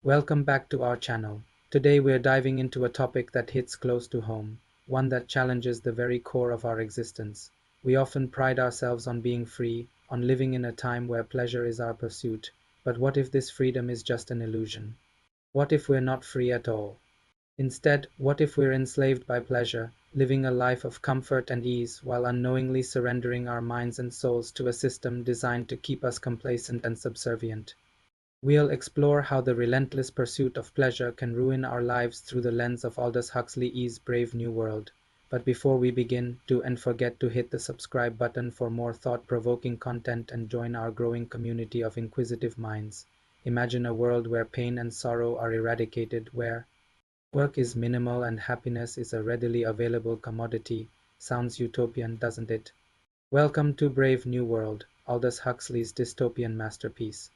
Welcome back to our channel. Today we're diving into a topic that hits close to home, one that challenges the very core of our existence. We often pride ourselves on being free, on living in a time where pleasure is our pursuit. But what if this freedom is just an illusion? What if we're not free at all? Instead, what if we're enslaved by pleasure, living a life of comfort and ease while unknowingly surrendering our minds and souls to a system designed to keep us complacent and subservient? We'll explore how the relentless pursuit of pleasure can ruin our lives through the lens of Aldous Huxley's Brave New World. But before we begin, do not forget to hit the subscribe button for more thought-provoking content and join our growing community of inquisitive minds. Imagine a world where pain and sorrow are eradicated, where work is minimal and happiness is a readily available commodity. Sounds utopian, doesn't it? Welcome to Brave New World, Aldous Huxley's dystopian masterpiece.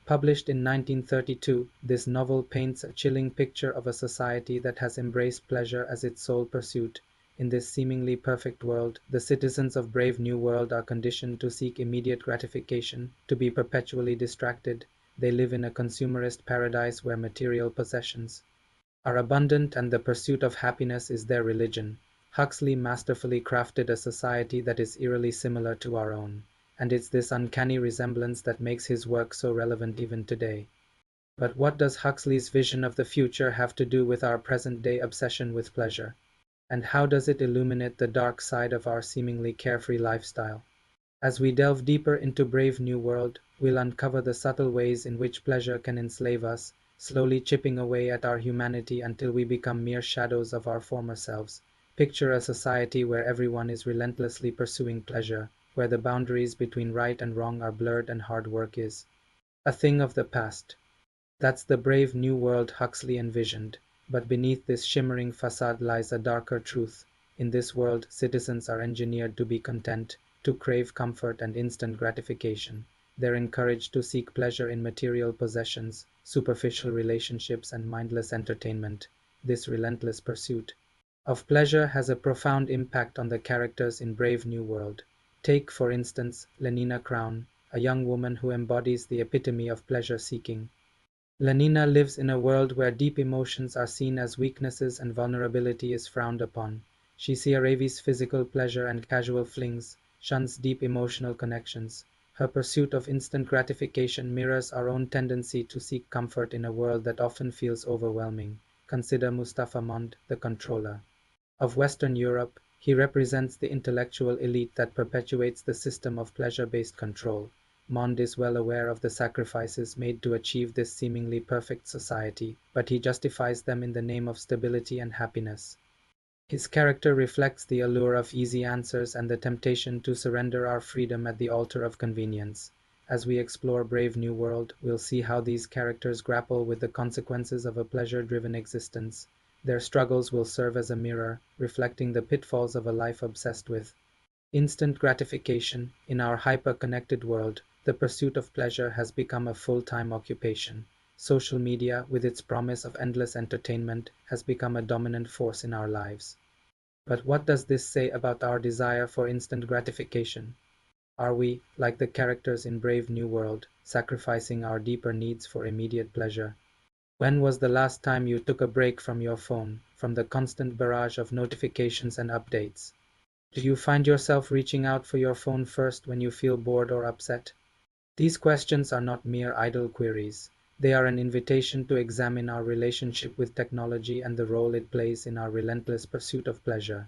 Published in 1932, this novel paints a chilling picture of a society that has embraced pleasure as its sole pursuit. In this seemingly perfect world, the citizens of Brave New World are conditioned to seek immediate gratification, to be perpetually distracted. They live in a consumerist paradise where material possessions are abundant and the pursuit of happiness is their religion. Huxley masterfully crafted a society that is eerily similar to our own. And it's this uncanny resemblance that makes his work so relevant even today. But what does Huxley's vision of the future have to do with our present-day obsession with pleasure? And how does it illuminate the dark side of our seemingly carefree lifestyle? As we delve deeper into Brave New World, we'll uncover the subtle ways in which pleasure can enslave us, slowly chipping away at our humanity until we become mere shadows of our former selves. Picture a society where everyone is relentlessly pursuing pleasure, where the boundaries between right and wrong are blurred and hard work is a thing of the past. That's the Brave New World Huxley envisioned. But beneath this shimmering facade lies a darker truth. In this world, citizens are engineered to be content, to crave comfort and instant gratification. They're encouraged to seek pleasure in material possessions, superficial relationships, and mindless entertainment. This relentless pursuit of pleasure has a profound impact on the characters in Brave New World. Take, for instance, Lenina Crown, a young woman who embodies the epitome of pleasure-seeking. Lenina lives in a world where deep emotions are seen as weaknesses and vulnerability is frowned upon. She craves physical pleasure and casual flings, shuns deep emotional connections. Her pursuit of instant gratification mirrors our own tendency to seek comfort in a world that often feels overwhelming. Consider Mustafa Mond, the controller of Western Europe. He represents the intellectual elite that perpetuates the system of pleasure-based control. Mond is well aware of the sacrifices made to achieve this seemingly perfect society, but he justifies them in the name of stability and happiness. His character reflects the allure of easy answers and the temptation to surrender our freedom at the altar of convenience. As we explore Brave New World, we'll see how these characters grapple with the consequences of a pleasure-driven existence. Their struggles will serve as a mirror, reflecting the pitfalls of a life obsessed with instant gratification. In our hyper-connected world, the pursuit of pleasure has become a full-time occupation. Social media, with its promise of endless entertainment, has become a dominant force in our lives. But what does this say about our desire for instant gratification? Are we, like the characters in Brave New World, sacrificing our deeper needs for immediate pleasure? When was the last time you took a break from your phone, from the constant barrage of notifications and updates? Do you find yourself reaching out for your phone first when you feel bored or upset? These questions are not mere idle queries. They are an invitation to examine our relationship with technology and the role it plays in our relentless pursuit of pleasure.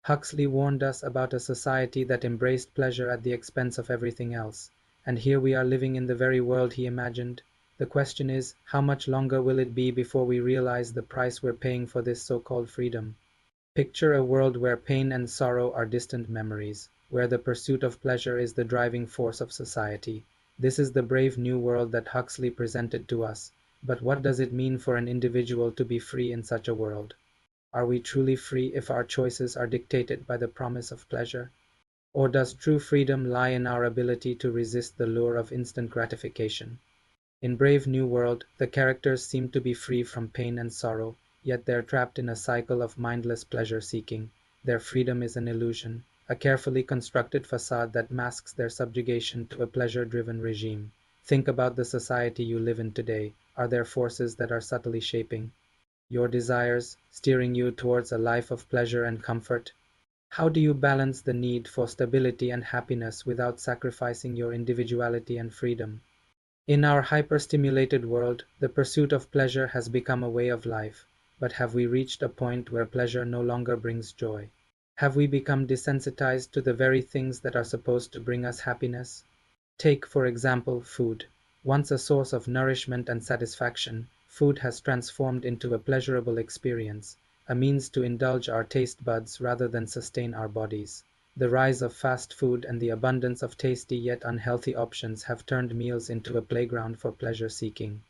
Huxley warned us about a society that embraced pleasure at the expense of everything else, and here we are living in the very world he imagined. The question is, how much longer will it be before we realize the price we're paying for this so-called freedom? Picture a world where pain and sorrow are distant memories, where the pursuit of pleasure is the driving force of society. This is the Brave New World that Huxley presented to us. But what does it mean for an individual to be free in such a world? Are we truly free if our choices are dictated by the promise of pleasure? Or does true freedom lie in our ability to resist the lure of instant gratification? In Brave New World, the characters seem to be free from pain and sorrow, yet they're trapped in a cycle of mindless pleasure-seeking. Their freedom is an illusion, a carefully constructed facade that masks their subjugation to a pleasure-driven regime. Think about the society you live in today. Are there forces that are subtly shaping your desires, steering you towards a life of pleasure and comfort? How do you balance the need for stability and happiness without sacrificing your individuality and freedom? In our hyper-stimulated world, the pursuit of pleasure has become a way of life, but have we reached a point where pleasure no longer brings joy? Have we become desensitized to the very things that are supposed to bring us happiness? Take, for example, food. Once a source of nourishment and satisfaction, food has transformed into a pleasurable experience, a means to indulge our taste buds rather than sustain our bodies. The rise of fast food and the abundance of tasty yet unhealthy options have turned meals into a playground for pleasure seeking.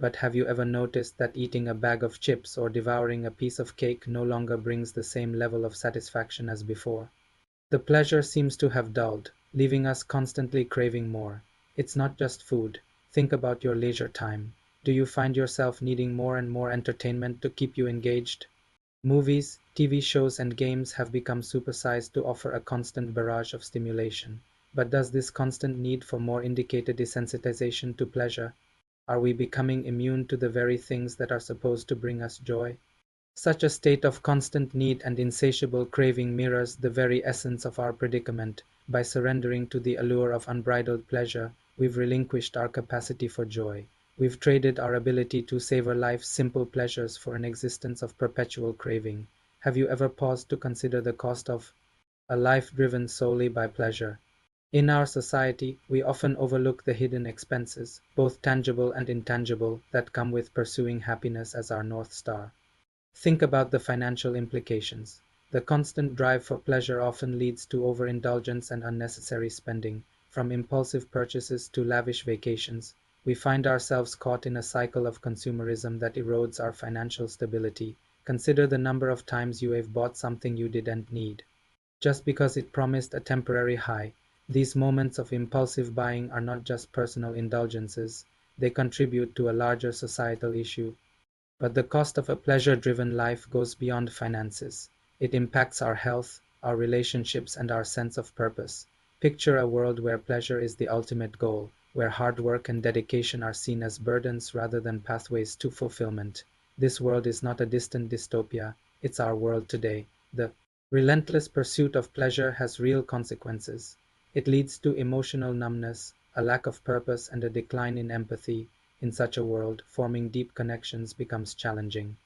But have you ever noticed that eating a bag of chips or devouring a piece of cake no longer brings the same level of satisfaction as before? The pleasure seems to have dulled, leaving us constantly craving more. It's not just food. Think about your leisure time. Do you find yourself needing more and more entertainment to keep you engaged? Movies, TV shows, and games have become supersized to offer a constant barrage of stimulation. But does this constant need for more indicate a desensitization to pleasure? Are we becoming immune to the very things that are supposed to bring us joy? Such a state of constant need and insatiable craving mirrors the very essence of our predicament. By surrendering to the allure of unbridled pleasure, we've relinquished our capacity for joy. We've traded our ability to savor life's simple pleasures for an existence of perpetual craving. Have you ever paused to consider the cost of a life driven solely by pleasure? In our society, we often overlook the hidden expenses, both tangible and intangible, that come with pursuing happiness as our North Star. Think about the financial implications. The constant drive for pleasure often leads to overindulgence and unnecessary spending. From impulsive purchases to lavish vacations, we find ourselves caught in a cycle of consumerism that erodes our financial stability. Consider the number of times you have bought something you didn't need, just because it promised a temporary high. These moments of impulsive buying are not just personal indulgences, they contribute to a larger societal issue. But the cost of a pleasure-driven life goes beyond finances. It impacts our health, our relationships, and our sense of purpose. Picture a world where pleasure is the ultimate goal, where hard work and dedication are seen as burdens rather than pathways to fulfillment. This world is not a distant dystopia, it's our world today. The relentless pursuit of pleasure has real consequences. It leads to emotional numbness, a lack of purpose, and a decline in empathy. In such a world, forming deep connections becomes challenging.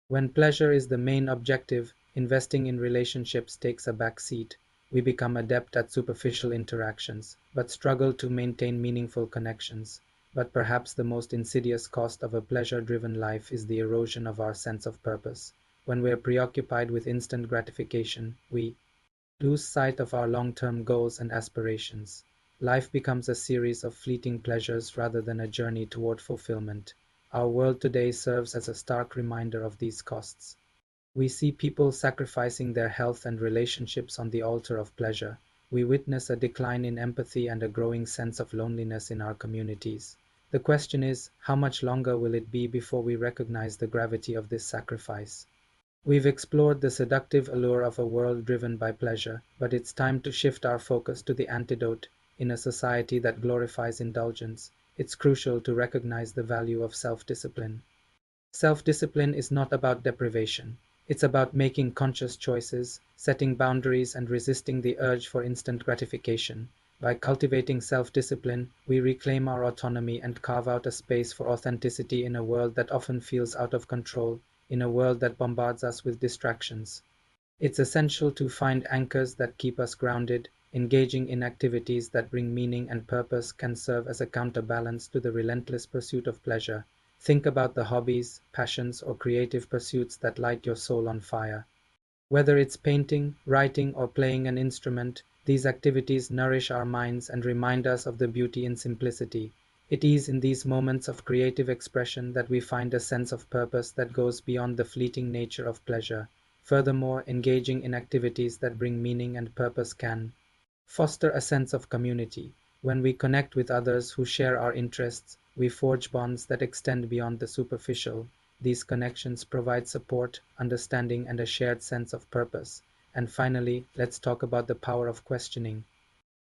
When pleasure is the main objective, investing in relationships takes a back seat. We become adept at superficial interactions, but struggle to maintain meaningful connections. But perhaps the most insidious cost of a pleasure-driven life is the erosion of our sense of purpose. When we are preoccupied with instant gratification, we lose sight of our long-term goals and aspirations. Life becomes a series of fleeting pleasures rather than a journey toward fulfillment. Our world today serves as a stark reminder of these costs. We see people sacrificing their health and relationships on the altar of pleasure. We witness a decline in empathy and a growing sense of loneliness in our communities. The question is, how much longer will it be before we recognize the gravity of this sacrifice? We've explored the seductive allure of a world driven by pleasure, but it's time to shift our focus to the antidote. In a society that glorifies indulgence, it's crucial to recognize the value of self-discipline. Self-discipline is not about deprivation. It's about making conscious choices, setting boundaries, and resisting the urge for instant gratification. By cultivating self-discipline, we reclaim our autonomy and carve out a space for authenticity in a world that often feels out of control, in a world that bombards us with distractions. It's essential to find anchors that keep us grounded. Engaging in activities that bring meaning and purpose can serve as a counterbalance to the relentless pursuit of pleasure. Think about the hobbies, passions, or creative pursuits that light your soul on fire. Whether it's painting, writing, or playing an instrument, these activities nourish our minds and remind us of the beauty in simplicity. It is in these moments of creative expression that we find a sense of purpose that goes beyond the fleeting nature of pleasure. Furthermore, engaging in activities that bring meaning and purpose can foster a sense of community. When we connect with others who share our interests, we forge bonds that extend beyond the superficial. These connections provide support, understanding, and a shared sense of purpose. And finally, let's talk about the power of questioning.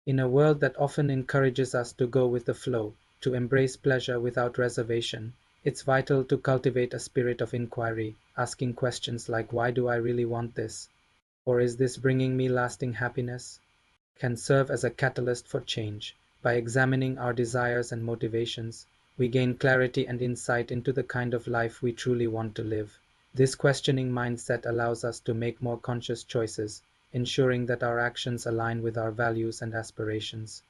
In a world that often encourages us to go with the flow, to embrace pleasure without reservation, It's vital to cultivate a spirit of inquiry, asking questions like, why do I really want this? Or is this bringing me lasting happiness? Can serve as a catalyst for change. By examining our desires and motivations, we gain clarity and insight into the kind of life we truly want to live. This questioning mindset allows us to make more conscious choices, ensuring that our actions align with our values and aspirations.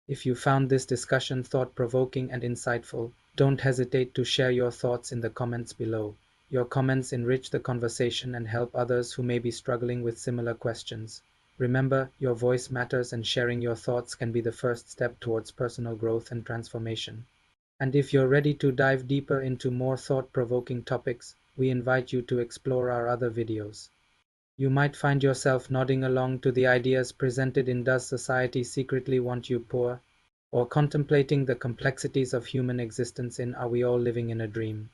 If you found this discussion thought-provoking and insightful, don't hesitate to share your thoughts in the comments below. Your comments enrich the conversation and help others who may be struggling with similar questions. Remember, your voice matters, and sharing your thoughts can be the first step towards personal growth and transformation. And if you're ready to dive deeper into more thought-provoking topics, we invite you to explore our other videos. You might find yourself nodding along to the ideas presented in Does Society Secretly Want You Poor? Or contemplating the complexities of human existence in Are We All Living in a Dream?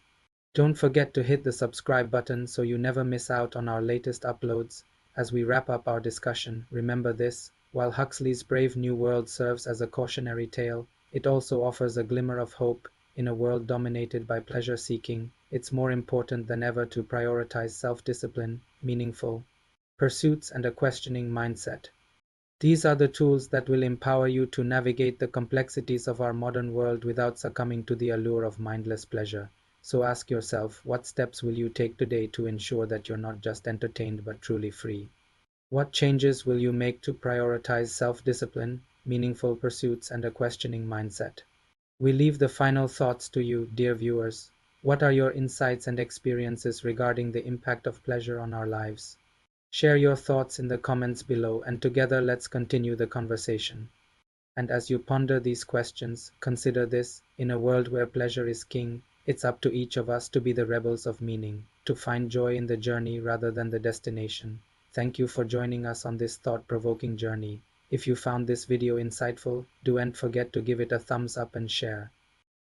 Don't forget to hit the subscribe button so you never miss out on our latest uploads. As we wrap up our discussion, remember this: while Huxley's Brave New World serves as a cautionary tale, it also offers a glimmer of hope. In a world dominated by pleasure-seeking, it's more important than ever to prioritize self-discipline, meaningful pursuits, and a questioning mindset. These are the tools that will empower you to navigate the complexities of our modern world without succumbing to the allure of mindless pleasure. So ask yourself, what steps will you take today to ensure that you're not just entertained but truly free? What changes will you make to prioritize self-discipline, meaningful pursuits, and a questioning mindset? We leave the final thoughts to you, dear viewers. What are your insights and experiences regarding the impact of pleasure on our lives? Share your thoughts in the comments below, and together let's continue the conversation. And as you ponder these questions, consider this: in a world where pleasure is king, it's up to each of us to be the rebels of meaning, to find joy in the journey rather than the destination. Thank you for joining us on this thought-provoking journey. If you found this video insightful, don't forget to give it a thumbs up and share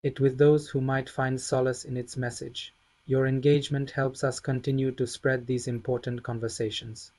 it with those who might find solace in its message. Your engagement helps us continue to spread these important conversations.